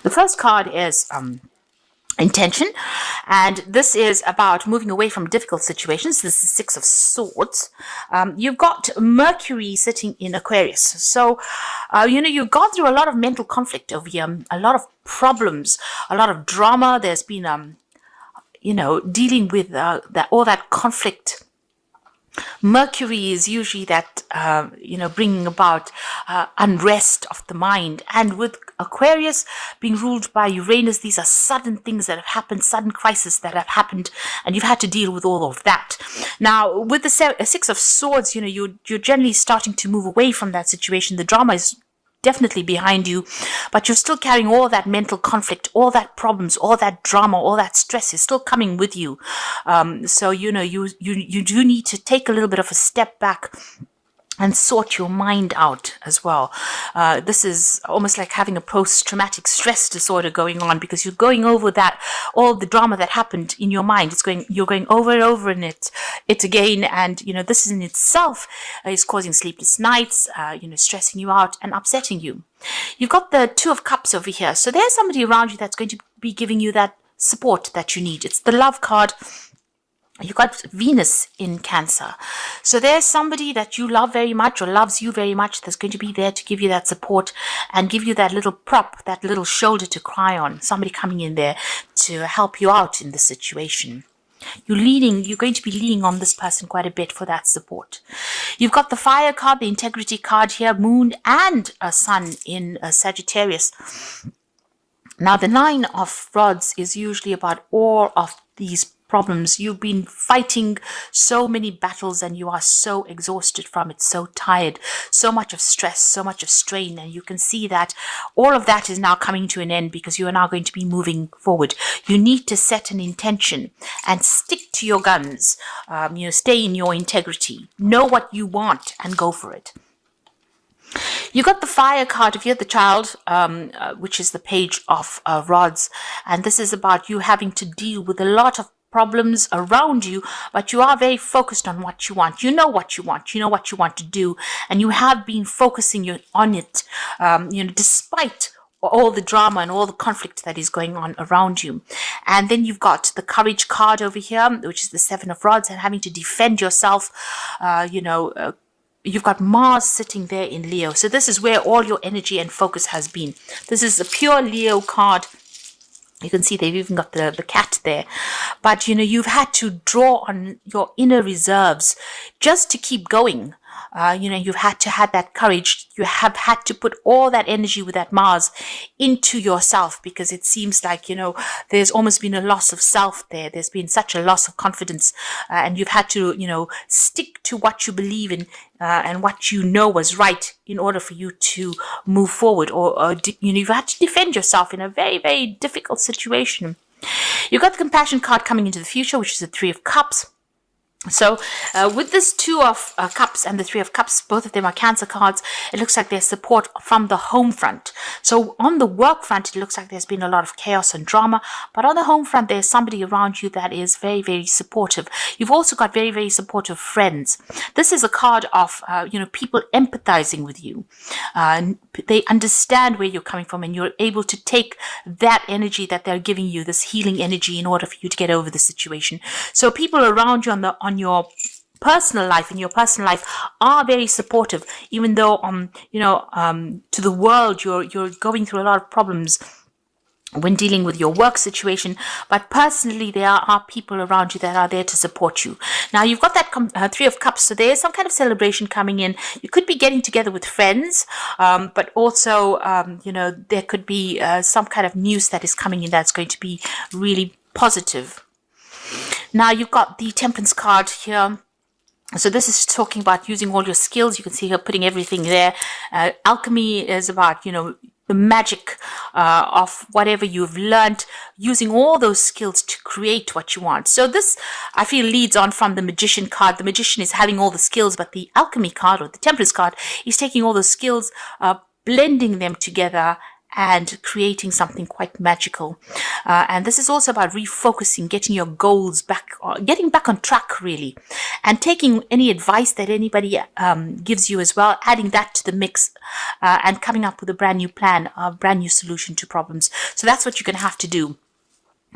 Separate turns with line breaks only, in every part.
The first card is intention, and this is about moving away from difficult situations. This is Six of Swords. You've got Mercury sitting in Aquarius, so you've gone through a lot of mental conflict over here, a lot of problems, a lot of drama. There's been dealing with all that conflict. Mercury is usually that, bringing about unrest of the mind. And with Aquarius being ruled by Uranus, these are sudden things that have happened, sudden crises that have happened, and you've had to deal with all of that. Now, with the Six of Swords, you're generally starting to move away from that situation. The drama is definitely behind you, but you're still carrying all that mental conflict, all that problems, all that drama, all that stress is still coming with you. So you do need to take a little bit of a step back and sort your mind out as well. This is almost like having a post-traumatic stress disorder going on, because you're going over that, all the drama that happened in your mind. You're going over and over in it again, and this in itself is causing sleepless nights, stressing you out and upsetting you. You've got the Two of Cups over here, so there's somebody around you that's going to be giving you that support that you need. It's the Love card. You've got Venus in Cancer. So there's somebody that you love very much or loves you very much that's going to be there to give you that support and give you that little prop, that little shoulder to cry on. Somebody coming in there to help you out in the situation. You're going to be leaning on this person quite a bit for that support. You've got the Fire card, the Integrity card here, Moon and a Sun in Sagittarius. Now, the Nine of Rods is usually about all of these problems. You've been fighting so many battles and you are so exhausted from it, so tired, so much of stress, so much of strain, and you can see that all of that is now coming to an end because you are now going to be moving forward. You need to set an intention and stick to your guns. Stay in your integrity, know what you want and go for it. You got the Fire card if you're the Child, which is the Page of Rods, and this is about you having to deal with a lot of problems around you, but you are very focused on what you want. You know what you want. You know what you want to do, and you have been focusing on it, despite all the drama and all the conflict that is going on around you. And then you've got the Courage card over here, which is the Seven of Rods, and having to defend yourself. You've got Mars sitting there in Leo. So this is where all your energy and focus has been. This is a pure Leo card. You can see they've even got the cat there. But, you've had to draw on your inner reserves just to keep going. You've had to have that courage. You have had to put all that energy with that Mars into yourself, because it seems like, there's almost been a loss of self there. There's been such a loss of confidence, and you've had to, stick to what you believe in and what you know was right in order for you to move forward, or you've had to defend yourself in a very, very difficult situation. You've got the Compassion card coming into the future, which is the Three of Cups. So with this Two of Cups and the Three of Cups, both of them are Cancer cards. It looks like there's support from the home front. So on the work front, it looks like there's been a lot of chaos and drama. But on the home front, there's somebody around you that is very, very supportive. You've also got very, very supportive friends. This is a card of, people empathizing with you. They understand where you're coming from, and you're able to take that energy that they're giving you, this healing energy, in order for you to get over the situation. So people around you on your personal life, in your personal life, are very supportive, even though to the world you're going through a lot of problems when dealing with your work situation, but personally there are people around you that are there to support you. Now you've got that Three of Cups, so there's some kind of celebration coming in. You could be getting together with friends, but also there could be some kind of news that is coming in that's going to be really positive. Now you've got the Temperance card here. So this is talking about using all your skills. You can see her putting everything there. Alchemy is about, the magic of whatever you've learned, using all those skills to create what you want. So this, I feel, leads on from the Magician card. The Magician is having all the skills, but the Alchemy card, or the Temperance card, is taking all those skills, blending them together and creating something quite magical. And this is also about refocusing, getting your goals back, getting back on track really, and taking any advice that anybody gives you as well, adding that to the mix, and coming up with a brand new plan, a brand new solution to problems. So that's what you're going to have to do.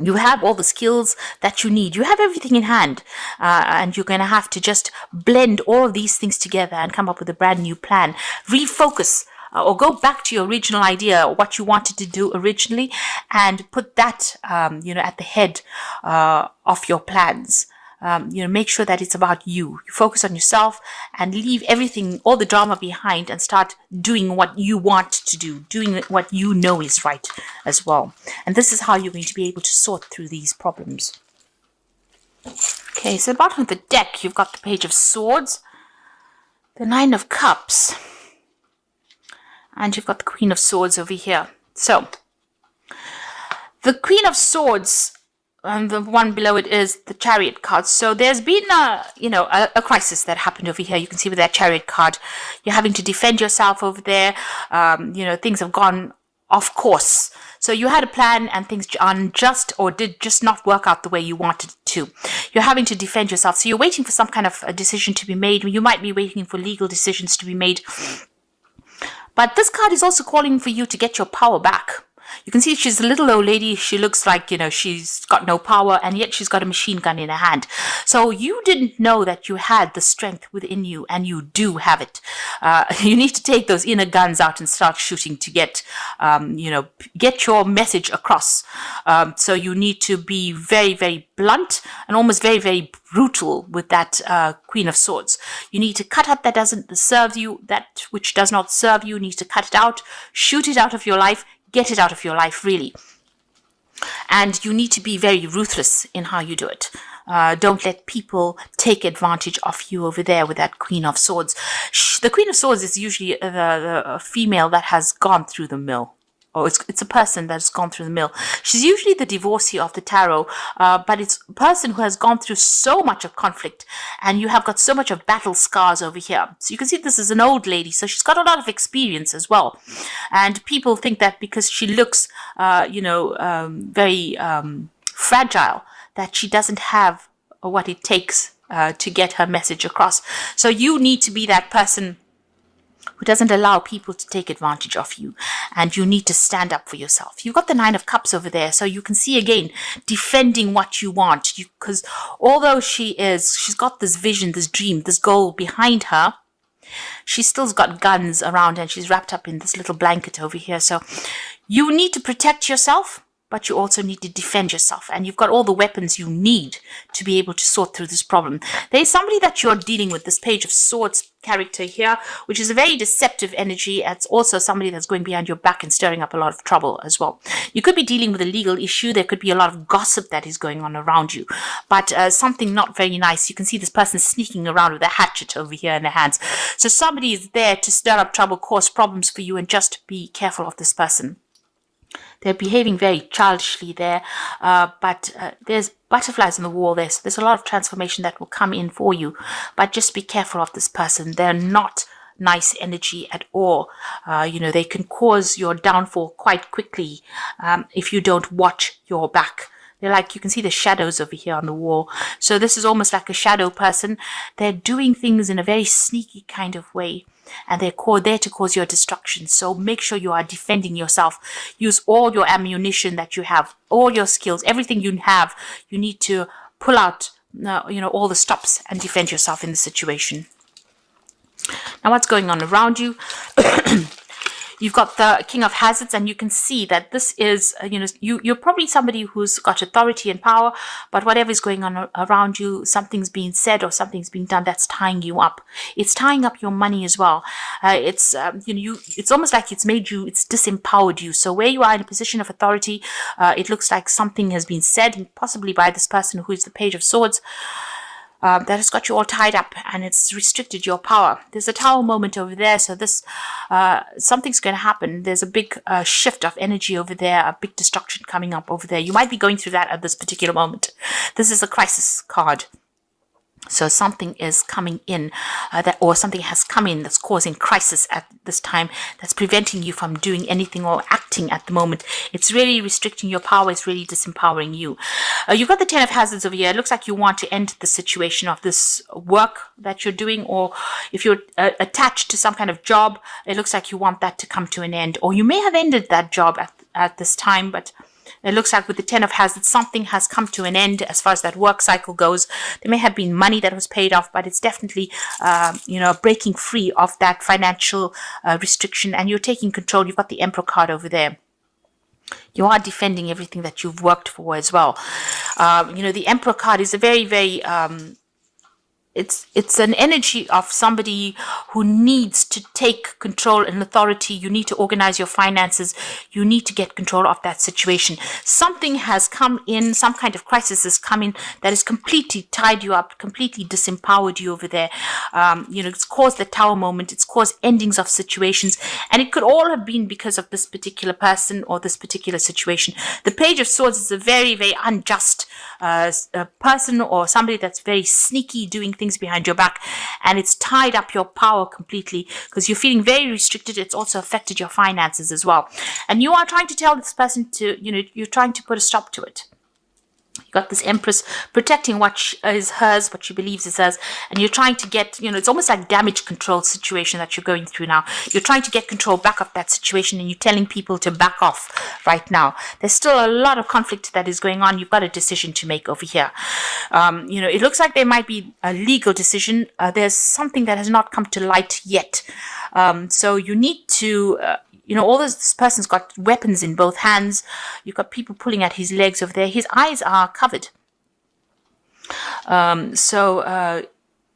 You have all the skills that you need. You have everything in hand, and you're going to have to just blend all of these things together and come up with a brand new plan. Refocus, or go back to your original idea, what you wanted to do originally, and put that, at the head of your plans. Make sure that it's about you. You focus on yourself and leave everything, all the drama behind, and start doing what you want to do, doing what you know is right as well. And this is how you're going to be able to sort through these problems. Okay, so at the bottom of the deck, you've got the Page of Swords, the Nine of Cups, and you've got the Queen of Swords over here. So, the Queen of Swords, and the one below it is the Chariot card. So there's been a crisis that happened over here. You can see with that Chariot card, you're having to defend yourself over there. Things have gone off course. So you had a plan and things unjust or did just not work out the way you wanted it to. You're having to defend yourself. So you're waiting for some kind of a decision to be made. You might be waiting for legal decisions to be made. But this card is also calling for you to get your power back. You can see she's a little old lady. She looks like, she's got no power, and yet she's got a machine gun in her hand. So you didn't know that you had the strength within you, and you do have it. You need to take those inner guns out and start shooting to get your message across. So you need to be very, very blunt and almost very, very brutal with that Queen of Swords. You need to cut out that doesn't serve you, that which does not serve you. You need to cut it out, shoot it out of your life. Get it out of your life, really. And you need to be very ruthless in how you do it. Don't let people take advantage of you over there with that Queen of Swords. The Queen of Swords is usually the female that has gone through the mill. Or it's a person that's gone through the mill. She's usually the divorcee of the tarot, but it's a person who has gone through so much of conflict, and you have got so much of battle scars over here. So you can see this is an old lady, so she's got a lot of experience as well. And people think that because she looks, very fragile, that she doesn't have what it takes to get her message across. So you need to be that person who doesn't allow people to take advantage of you, and you need to stand up for yourself. You've got the Nine of Cups over there, so you can see again defending what you want, because although she's got this vision, this dream, this goal behind her, she's still got guns around, and she's wrapped up in this little blanket over here. So you need to protect yourself, but you also need to defend yourself, and you've got all the weapons you need to be able to sort through this problem. There's somebody that you're dealing with, this Page of Swords character here, which is a very deceptive energy. It's also somebody that's going behind your back and stirring up a lot of trouble as well. You could be dealing with a legal issue. There could be a lot of gossip that is going on around you, but something not very nice. You can see this person sneaking around with a hatchet over here in their hands. So somebody is there to stir up trouble, cause problems for you, and just be careful of this person. They're behaving very childishly there, but there's butterflies on the wall there, so there's a lot of transformation that will come in for you. But just be careful of this person. They're not nice energy at all. They can cause your downfall quite quickly if you don't watch your back. They're like, you can see the shadows over here on the wall. So this is almost like a shadow person. They're doing things in a very sneaky kind of way, and they're there to cause your destruction. So make sure you are defending yourself. Use all your ammunition that you have, all your skills, everything you have. You need to pull out, all the stops and defend yourself in the situation. Now, what's going on around you? You've got the King of Hazards, and you can see that this is, you're probably somebody who's got authority and power, but whatever is going on around you, something's being said or something's being done that's tying you up. It's tying up your money as well. It's almost like it's disempowered you. So where you are in a position of authority, it looks like something has been said, possibly by this person who is the Page of Swords, that has got you all tied up, and it's restricted your power. There's a Tower moment over there, so this something's going to happen. There's a big shift of energy over there, a big destruction coming up over there. You might be going through that at this particular moment. This is a crisis card. So something is coming in or something has come in that's causing crisis at this time, that's preventing you from doing anything or acting at the moment. It's really restricting your power. It's really disempowering you. You've got the Ten of Hazards over here. It looks like you want to end the situation of this work that you're doing, or if you're attached to some kind of job, it looks like you want that to come to an end, or you may have ended that job at this time, but it looks like with the Ten of Hazards, something has come to an end as far as that work cycle goes. There may have been money that was paid off, but it's definitely, breaking free of that financial restriction, and you're taking control. You've got the Emperor card over there. You are defending everything that you've worked for as well. The Emperor card is a very, very it's an energy of somebody who needs to take control and authority. You need to organize your finances. You need to get control of that situation. Something has come in, some kind of crisis has come in that has completely tied you up, completely disempowered you over there. It's caused the Tower moment. It's caused endings of situations, and it could all have been because of this particular person or this particular situation. The Page of Swords is a very, very unjust person or somebody that's very sneaky, doing things behind your back, and it's tied up your power completely because you're feeling very restricted. It's also affected your finances as well, and you are trying to tell this person to, you're trying to put a stop to it. You got this Empress protecting what is hers, what she believes is hers, and you're trying to get, it's almost like damage control situation that you're going through now. You're trying to get control back of that situation, and you're telling people to back off right now. There's still a lot of conflict that is going on. You've got a decision to make over here. It looks like there might be a legal decision. There's something that has not come to light yet. So you need to... all this person's got weapons in both hands. You've got people pulling at his legs over there. His eyes are covered.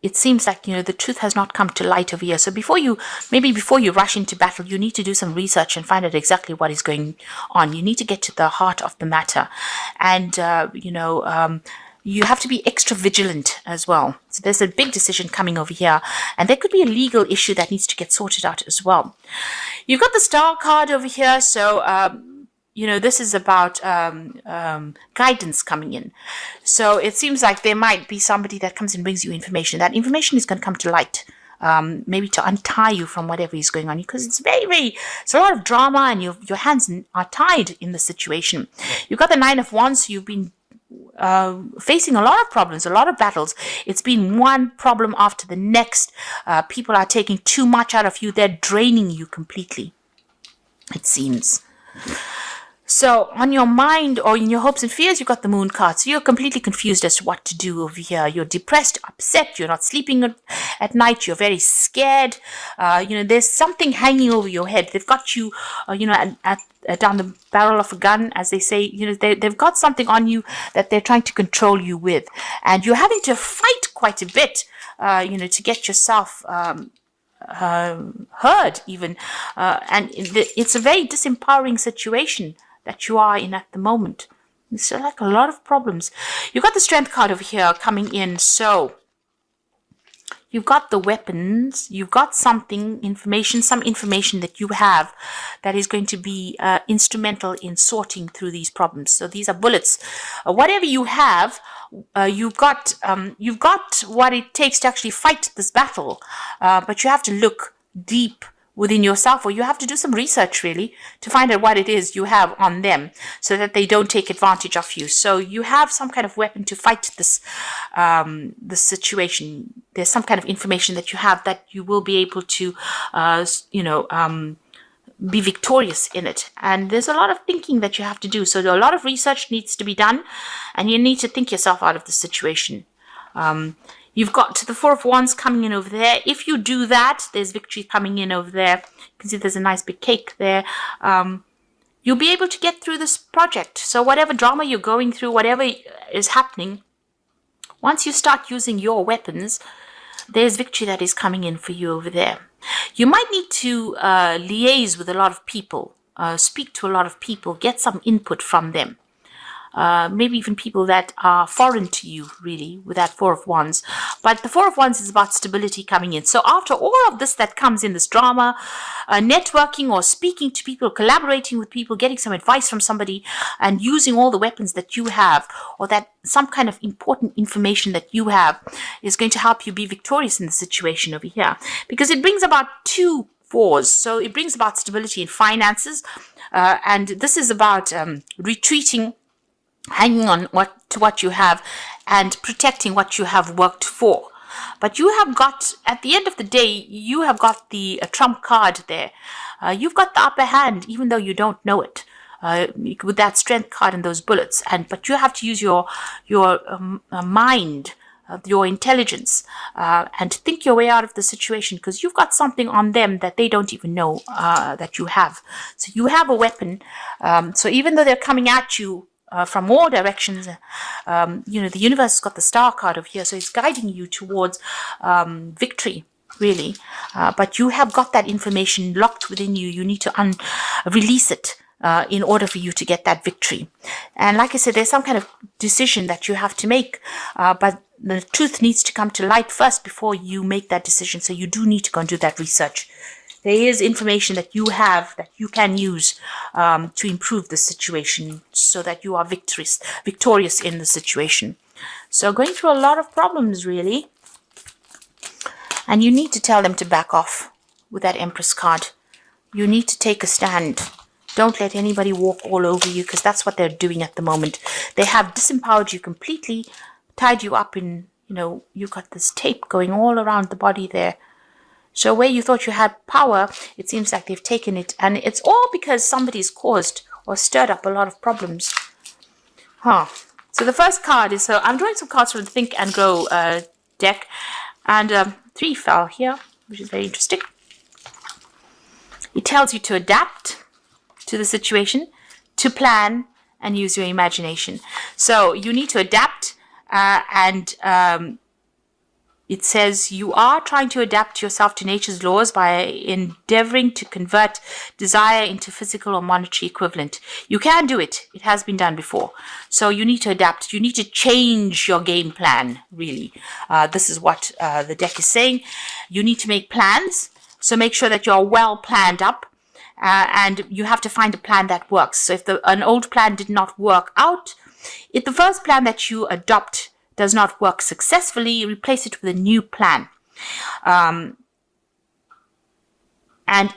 It seems like, the truth has not come to light over here. So before you rush into battle, you need to do some research and find out exactly what is going on. You need to get to the heart of the matter. And, you have to be extra vigilant as well. So there's a big decision coming over here, and there could be a legal issue that needs to get sorted out as well. You've got the Star card over here, so this is about guidance coming in. So it seems like there might be somebody that comes and brings you information. That information is going to come to light, maybe to untie you from whatever is going on, because it's it's a lot of drama, and your hands are tied in the situation. You've got the Nine of Wands, so you've been facing a lot of problems, a lot of battles. It's been one problem after the next. People are taking too much out of you. They're draining you completely, it seems. So on your mind or in your hopes and fears, you've got the Moon card. So you're completely confused as to what to do over here. You're depressed, upset. You're not sleeping at night. You're very scared. There's something hanging over your head. They've got you, down the barrel of a gun, as they say. They've got something on you that they're trying to control you with. And you're having to fight quite a bit, to get yourself heard even. And it's a very disempowering situation that you are in at the moment. It's like a lot of problems. You've got the Strength card over here coming in. So you've got the weapons. You've got some information that you have that is going to be instrumental in sorting through these problems. So these are bullets. Whatever you have, you've got what it takes to actually fight this battle. But you have to look deep within yourself, or you have to do some research really to find out what it is you have on them so that they don't take advantage of you. So you have some kind of weapon to fight this situation. There's some kind of information that you have that you will be able to be victorious in it. And there's a lot of thinking that you have to do. So a lot of research needs to be done, and you need to think yourself out of the situation. You've got the Four of Wands coming in over there. If you do that, there's victory coming in over there. You can see there's a nice big cake there. You'll be able to get through this project. So whatever drama you're going through, whatever is happening, once you start using your weapons, there's victory that is coming in for you over there. You might need to liaise with a lot of people, speak to a lot of people, get some input from them. maybe even people that are foreign to you, really, with that Four of Wands. But the Four of Wands is about stability coming in. So after all of this that comes in, this drama, networking or speaking to people, collaborating with people, getting some advice from somebody, and using all the weapons that you have, or that some kind of important information that you have, is going to help you be victorious in the situation over here. Because it brings about 2 fours. So it brings about stability in finances. And this is about retreating, hanging on to what you have, and protecting what you have worked for. But you have got, at the end of the day, you have got the trump card there. You've got the upper hand, even though you don't know it, with that strength card and those bullets. But you have to use your mind, your intelligence, and think your way out of the situation, because you've got something on them that they don't even know that you have. So you have a weapon. So even though they're coming at you from all directions, the universe has got the star card over here, so it's guiding you towards victory, really. But you have got that information locked within you. You need to release it in order for you to get that victory. And like I said, there's some kind of decision that you have to make, but the truth needs to come to light first before you make that decision. So you do need to go and do that research. There is information that you have that you can use to improve the situation, so that you are victorious in the situation. So going through a lot of problems, really. And you need to tell them to back off with that Empress card. You need to take a stand. Don't let anybody walk all over you, because that's what they're doing at the moment. They have disempowered you completely, tied you up in, you've got this tape going all around the body there. So where you thought you had power, it seems like they've taken it. And it's all because somebody's caused or stirred up a lot of problems. So the first card is, so I'm drawing some cards from the Think and Grow deck. And 3 fell here, which is very interesting. It tells you to adapt to the situation, to plan, and use your imagination. So you need to adapt, and it says you are trying to adapt yourself to nature's laws by endeavoring to convert desire into physical or monetary equivalent. You can do it. It has been done before. So you need to adapt. You need to change your game plan, really. This is what the deck is saying. You need to make plans. So make sure that you're well planned up. And you have to find a plan that works. So if an old plan did not work out, if the first plan that you adopt does not work successfully, replace it with a new plan. And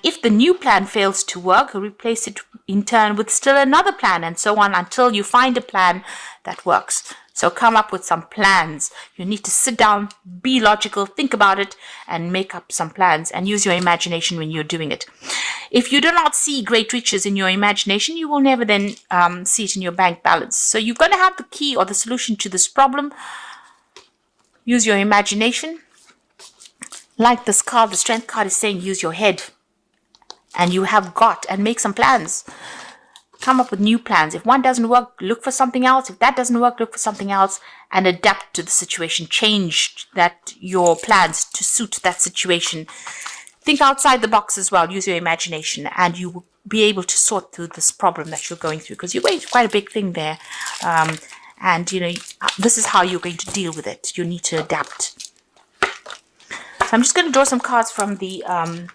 if the new plan fails to work, replace it in turn with still another plan, and so on until you find a plan that works. So come up with some plans. You need to sit down, be logical, think about it, and make up some plans, and use your imagination when you're doing it. If you do not see great riches in your imagination, you will never then see it in your bank balance. So you're going to have the key or the solution to this problem. Use your imagination. Like this card, the Strength card is saying, use your head. And you have got, and make some plans. Come up with new plans. If one doesn't work, look for something else. If that doesn't work, look for something else, and adapt to the situation. Change your plans to suit that situation. Think outside the box as well. Use your imagination, and you will be able to sort through this problem that you're going through, because you're going through quite a big thing there. And this is how you're going to deal with it. You need to adapt. So I'm just going to draw some cards from the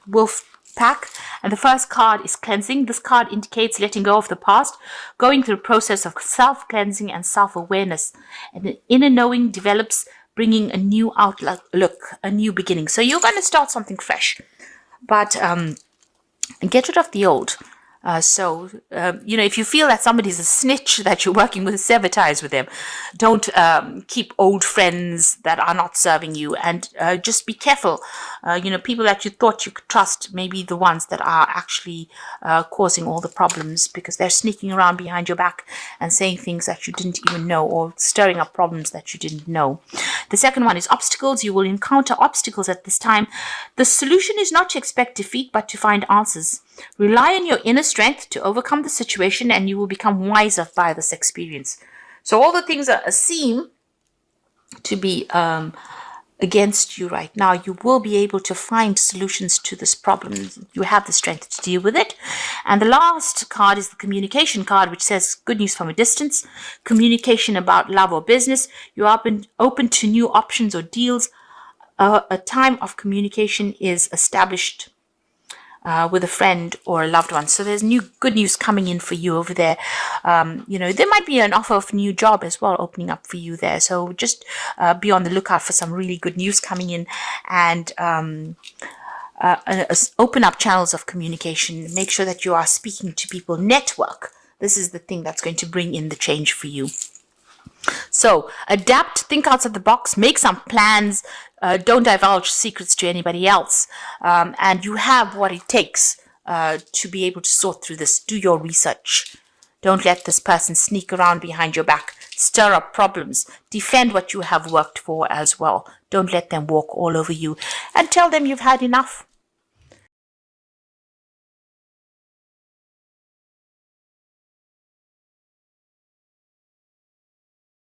Wolf pack, and the first card is cleansing. This card indicates letting go of the past, going through a process of self-cleansing and self-awareness, and the inner knowing develops, bringing a new outlook, a new beginning. So you're going to start something fresh, but get rid of the old. If you feel that somebody's a snitch that you're working with, sever ties with them. Don't keep old friends that are not serving you, and just be careful. People that you thought you could trust may be the ones that are actually causing all the problems, because they're sneaking around behind your back and saying things that you didn't even know, or stirring up problems that you didn't know. The second one is obstacles. You will encounter obstacles at this time. The solution is not to expect defeat, but to find answers. Rely on your inner strength to overcome the situation, and you will become wiser by this experience. So all the things that seem to be against you right now, you will be able to find solutions to this problem. You have the strength to deal with it. And the last card is the communication card, which says good news from a distance, communication about love or business. You're open to new options or deals. A time of communication is established with a friend or a loved one. So there's good news coming in for you over there. There might be an offer of a new job as well opening up for you there. So just be on the lookout for some really good news coming in, and open up channels of communication. Make sure that you are speaking to people. Network. This is the thing that's going to bring in the change for you. So adapt, think outside the box, make some plans, don't divulge secrets to anybody else, and you have what it takes to be able to sort through this. Do your research. Don't let this person sneak around behind your back, stir up problems, defend what you have worked for as well. Don't let them walk all over you, and tell them you've had enough.